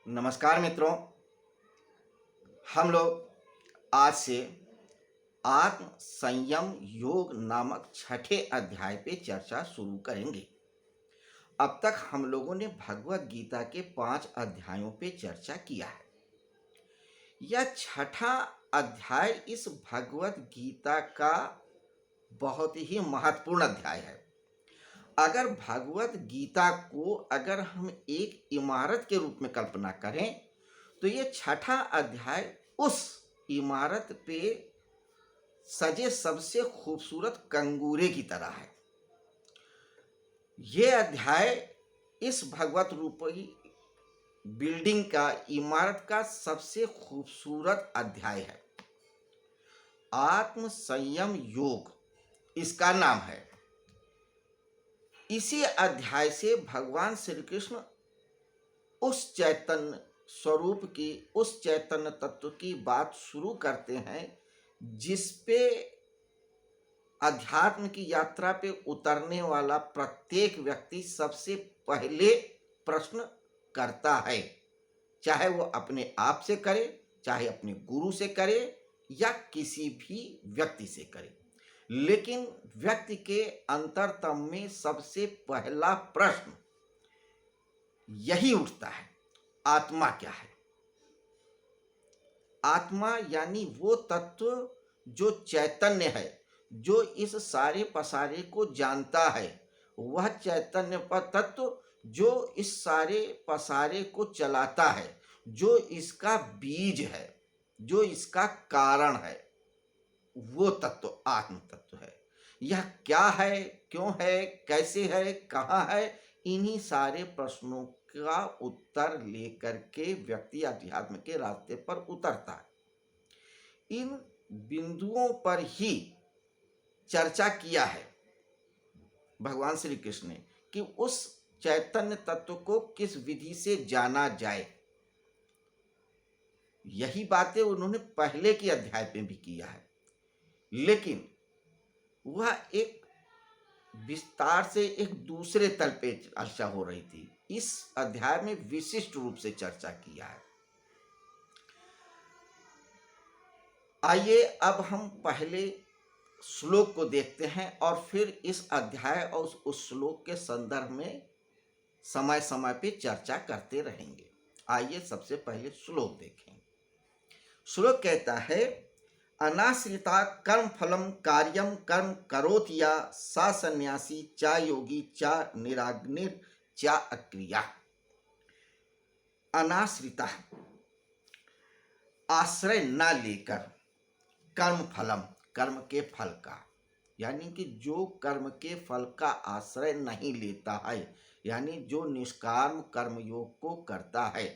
नमस्कार मित्रों। हम लोग आज से आत्म संयम योग नामक छठे अध्याय पे चर्चा शुरू करेंगे। अब तक हम लोगों ने भगवत गीता के 5 अध्यायों पे चर्चा किया है। यह छठा अध्याय इस भगवत गीता का बहुत ही महत्वपूर्ण अध्याय है। अगर भगवत गीता को अगर हम एक इमारत के रूप में कल्पना करें तो ये छठा अध्याय उस इमारत पे सजे सबसे खूबसूरत कंगूरे की तरह है। ये अध्याय इस भगवत रूपी बिल्डिंग का इमारत का सबसे खूबसूरत अध्याय है। आत्म संयम योग इसका नाम है। इसी अध्याय से भगवान श्री कृष्ण उस चैतन्य स्वरूप की, उस चैतन्य तत्व की बात शुरू करते हैं जिस पे अध्यात्म की यात्रा पे उतरने वाला प्रत्येक व्यक्ति सबसे पहले प्रश्न करता है, चाहे वो अपने आप से करे, चाहे अपने गुरु से करे या किसी भी व्यक्ति से करे। लेकिन व्यक्ति के अंतरतम में सबसे पहला प्रश्न यही उठता है, आत्मा क्या है। आत्मा यानी वो तत्व जो चैतन्य है, जो इस सारे पसारे को जानता है, वह चैतन्य तत्व जो इस सारे पसारे को चलाता है, जो इसका बीज है, जो इसका कारण है, वो तत्व आत्म तत्व है। यह क्या है, क्यों है, कैसे है, कहाँ है, इन्हीं सारे प्रश्नों का उत्तर लेकर के व्यक्ति अध्यात्म के रास्ते पर उतरता है। इन बिंदुओं पर ही चर्चा किया है भगवान श्री कृष्ण ने कि उस चैतन्य तत्व को किस विधि से जाना जाए। यही बातें उन्होंने पहले के अध्याय में भी किया है, लेकिन वह एक विस्तार से एक दूसरे तल पे चर्चा हो रही थी। इस अध्याय में विशिष्ट रूप से चर्चा किया है। आइए अब हम पहले श्लोक को देखते हैं और फिर इस अध्याय और उस श्लोक के संदर्भ में समय समय पे चर्चा करते रहेंगे। आइए सबसे पहले श्लोक देखें। श्लोक कहता है, अनाश्रिता कर्म फलम कार्यम कर्म करोति या सा सन्यासी चा योगी चा निराग्निर चा अक्रिया। अनाश्रिता आश्रय न लेकर, कर्म फलम कर्म के फल का, यानी कि जो कर्म के फल का आश्रय नहीं लेता है, यानी जो निष्काम कर्म योग को करता है,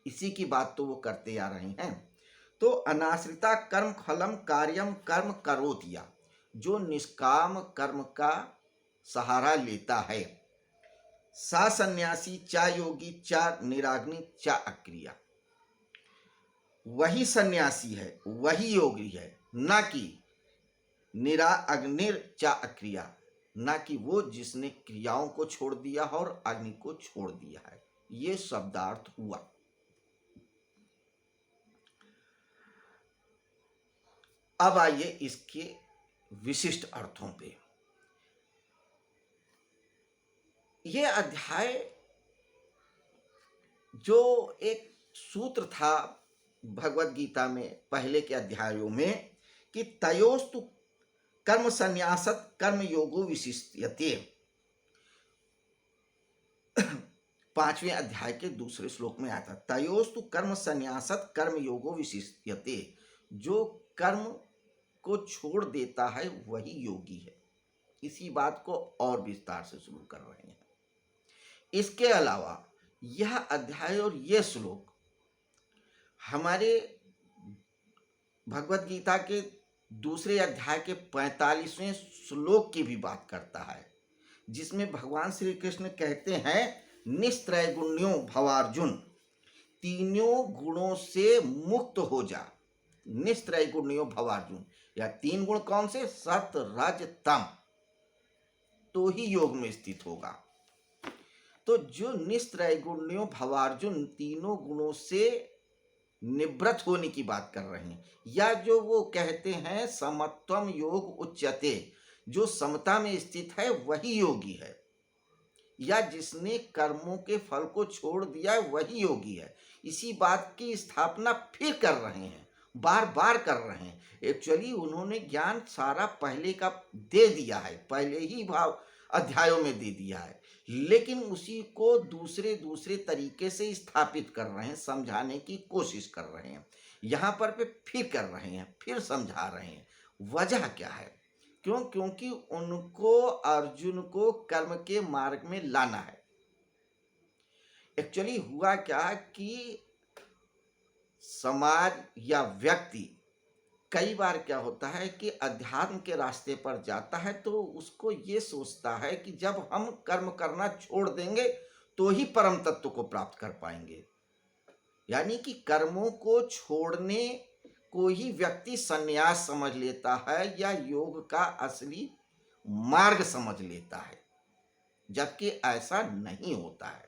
इसी की बात तो वो करते आ रहे हैं। तो अनाश्रिता कर्म फलम कार्यम कर्म करोतिया, जो निष्काम कर्म का सहारा लेता है, सा सन्यासी चा योगी चा निराग्नि चा अक्रिया, वही सन्यासी है, वही योगी है, ना कि निरा अग्निर चा अक्रिया, ना कि वो जिसने क्रियाओं को छोड़ दिया और अग्नि को छोड़ दिया है। ये शब्दार्थ हुआ। अब आइए इसके विशिष्ट अर्थों पे। ये अध्याय जो एक सूत्र था भगवत गीता में पहले के अध्यायों में कि तयोस्तु कर्म संन्यासत कर्म योगो विशिष्यते, 5वें अध्याय के दूसरे श्लोक में आता, तयोस्तु कर्म संन्यासत कर्म योगो विशिष्यते, जो कर्म को छोड़ देता है वही योगी है। इसी बात को और विस्तार से शुरू कर रहे हैं। इसके अलावा यह अध्याय और यह श्लोक हमारे भगवत गीता के दूसरे अध्याय के 45वें श्लोक की भी बात करता है, जिसमें भगवान श्री कृष्ण कहते हैं, निस्त्रैगुण्यो भवार्जुन, तीनों गुणों से मुक्त हो जा। निस्त्रैगुण्यो भवार्जुन, या 3 गुण कौन से? सत्य रज तम, तो ही योग में स्थित होगा। तो जो निस्त्रैगुण्यो भवार्जुन तीनों गुणों से निवृत्त होने की बात कर रहे हैं, या जो वो कहते हैं समत्वम योग उच्यते, जो समता में स्थित है वही योगी है, या जिसने कर्मों के फल को छोड़ दिया है वही योगी है। इसी बात की स्थापना फिर कर रहे हैं, बार बार कर रहे हैं। एक्चुअली उन्होंने ज्ञान सारा पहले का दे दिया है, पहले ही भाव अध्यायों में दे दिया है, लेकिन उसी को दूसरे दूसरे तरीके से स्थापित कर रहे हैं, समझाने की कोशिश कर रहे हैं। यहाँ पर पे फिर कर रहे हैं, फिर समझा रहे हैं। वजह क्या है? क्यों? क्योंकि उनको अर्जुन को कर्म के मार्ग में लाना है। एक्चुअली हुआ क्या कि समाज या व्यक्ति कई बार क्या होता है कि अध्यात्म के रास्ते पर जाता है तो उसको ये सोचता है कि जब हम कर्म करना छोड़ देंगे तो ही परम तत्व को प्राप्त कर पाएंगे। यानी कि कर्मों को छोड़ने को ही व्यक्ति संन्यास समझ लेता है या योग का असली मार्ग समझ लेता है, जबकि ऐसा नहीं होता है।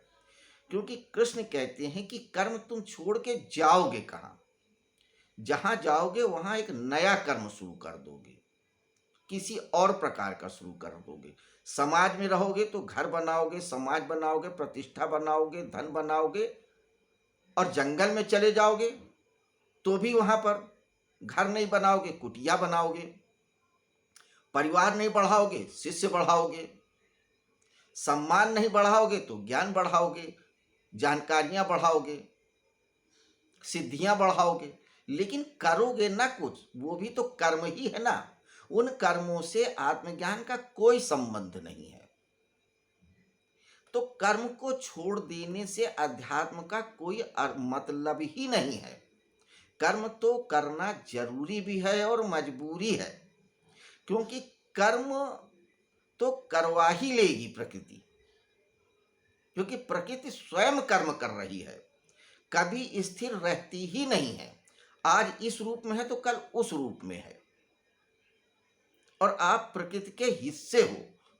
क्योंकि कृष्ण कहते हैं कि कर्म तुम छोड़ के जाओगे कहाँ? जहां जाओगे वहां एक नया कर्म शुरू कर दोगे, किसी और प्रकार का शुरू कर दोगे। समाज में रहोगे तो घर बनाओगे, समाज बनाओगे, प्रतिष्ठा बनाओगे, धन बनाओगे, और जंगल में चले जाओगे तो भी वहां पर घर नहीं बनाओगे, कुटिया बनाओगे। परिवार नहीं बढ़ाओगे, शिष्य बढ़ाओगे। सम्मान नहीं बढ़ाओगे तो ज्ञान बढ़ाओगे, जानकारियां बढ़ाओगे, सिद्धियां बढ़ाओगे, लेकिन करोगे ना कुछ। वो भी तो कर्म ही है ना। उन कर्मों से आत्मज्ञान का कोई संबंध नहीं है। तो कर्म को छोड़ देने से अध्यात्म का कोई मतलब ही नहीं है। कर्म तो करना जरूरी भी है और मजबूरी है, क्योंकि कर्म तो करवा ही लेगी प्रकृति, क्योंकि प्रकृति स्वयं कर्म कर रही है, कभी स्थिर रहती ही नहीं है। आज इस रूप में है तो कल उस रूप में है, और आप प्रकृति के हिस्से हो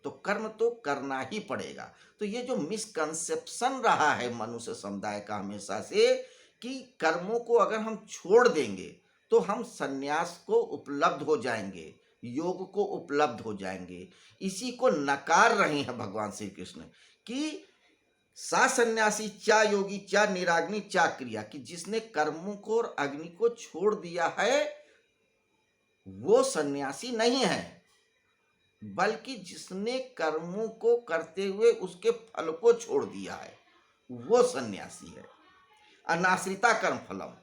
तो कर्म तो करना ही पड़ेगा। तो ये जो मिसकंसेप्शन रहा है मनुष्य समुदाय का हमेशा से, कि कर्मों को अगर हम छोड़ देंगे तो हम संन्यास को उपलब्ध हो जाएंगे, योग को उपलब्ध हो जाएंगे, इसी को नकार रहे हैं भगवान श्री कृष्ण कि सा सन्यासी चा योगी चा निराग्नि चा क्रिया, कि जिसने कर्मों को और अग्नि को छोड़ दिया है वो सन्यासी नहीं है, बल्कि जिसने कर्मों को करते हुए उसके फल को छोड़ दिया है वो सन्यासी है। अनाश्रिता कर्म फलम,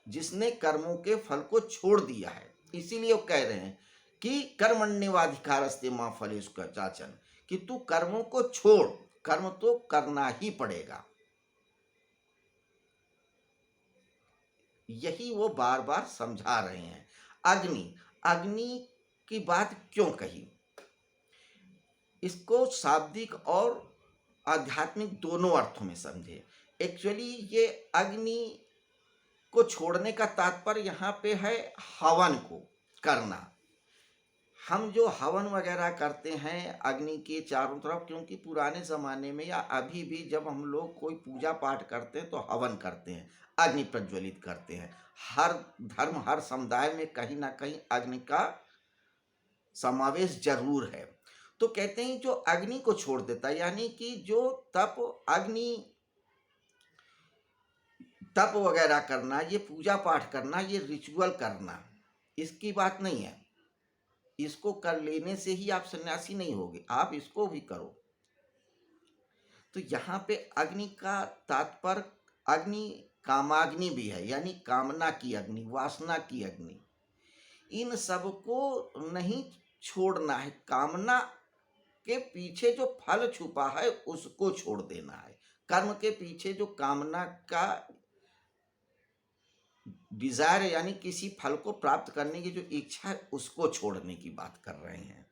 जिसने कर्मों के फल को छोड़ दिया है। इसीलिए वो कह रहे हैं कि कर्मण्येवाधिकारस्ते मां फलेषु कदाचन, कि तू कर्मों को छोड़, कर्म तो करना ही पड़ेगा। यही वो बार बार समझा रहे हैं। अग्नि, अग्नि की बात क्यों कही? इसको शाब्दिक और आध्यात्मिक दोनों अर्थों में समझे। एक्चुअली ये अग्नि को छोड़ने का तात्पर्य यहाँ पे है हवन को करना। हम जो हवन वगैरह करते हैं अग्नि के चारों तरफ, क्योंकि पुराने ज़माने में या अभी भी जब हम लोग कोई पूजा पाठ करते हैं तो हवन करते हैं, अग्नि प्रज्वलित करते हैं। हर धर्म, हर समुदाय में कहीं ना कहीं अग्नि का समावेश जरूर है। तो कहते हैं जो अग्नि को छोड़ देता है, यानी कि जो तप, अग्नि तप वगैरह करना, ये पूजा पाठ करना, ये रिचुअल करना, इसकी बात नहीं है। इसको कर लेने से ही आप सन्यासी नहीं होगे, आप इसको भी करो। तो यहाँ पे अग्नि का तात्पर्य, अग्नि कामाग्नि भी है, यानी कामना की अग्नि, वासना की अग्नि। इन सब को नहीं छोड़ना है, कामना के पीछे जो फल छुपा है उसको छोड़ देना है। कर्म के पीछे जो कामना का डिजायर, यानी किसी फल को प्राप्त करने की जो इच्छा है उसको छोड़ने की बात कर रहे हैं।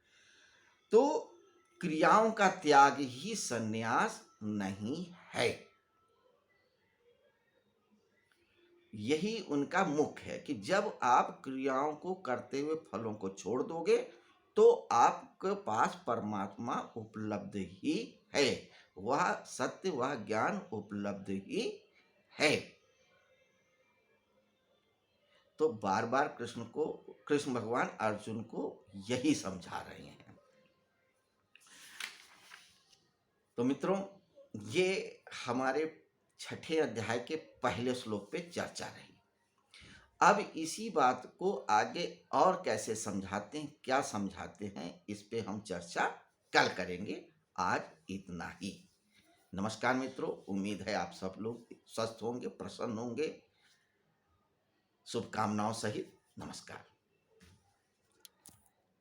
तो क्रियाओं का त्याग ही संन्यास नहीं है, यही उनका मुख्य है कि जब आप क्रियाओं को करते हुए फलों को छोड़ दोगे तो आपके पास परमात्मा उपलब्ध ही है। वह सत्य, वह ज्ञान उपलब्ध ही है। तो बार बार कृष्ण भगवान अर्जुन को यही समझा रहे हैं। तो मित्रों, ये हमारे छठे अध्याय के पहले श्लोक पे चर्चा रही। अब इसी बात को आगे और कैसे समझाते हैं, क्या समझाते हैं, इस पे हम चर्चा कल करेंगे। आज इतना ही। नमस्कार मित्रों, उम्मीद है आप सब लोग स्वस्थ होंगे, प्रसन्न होंगे। शुभकामनाओं सहित नमस्कार।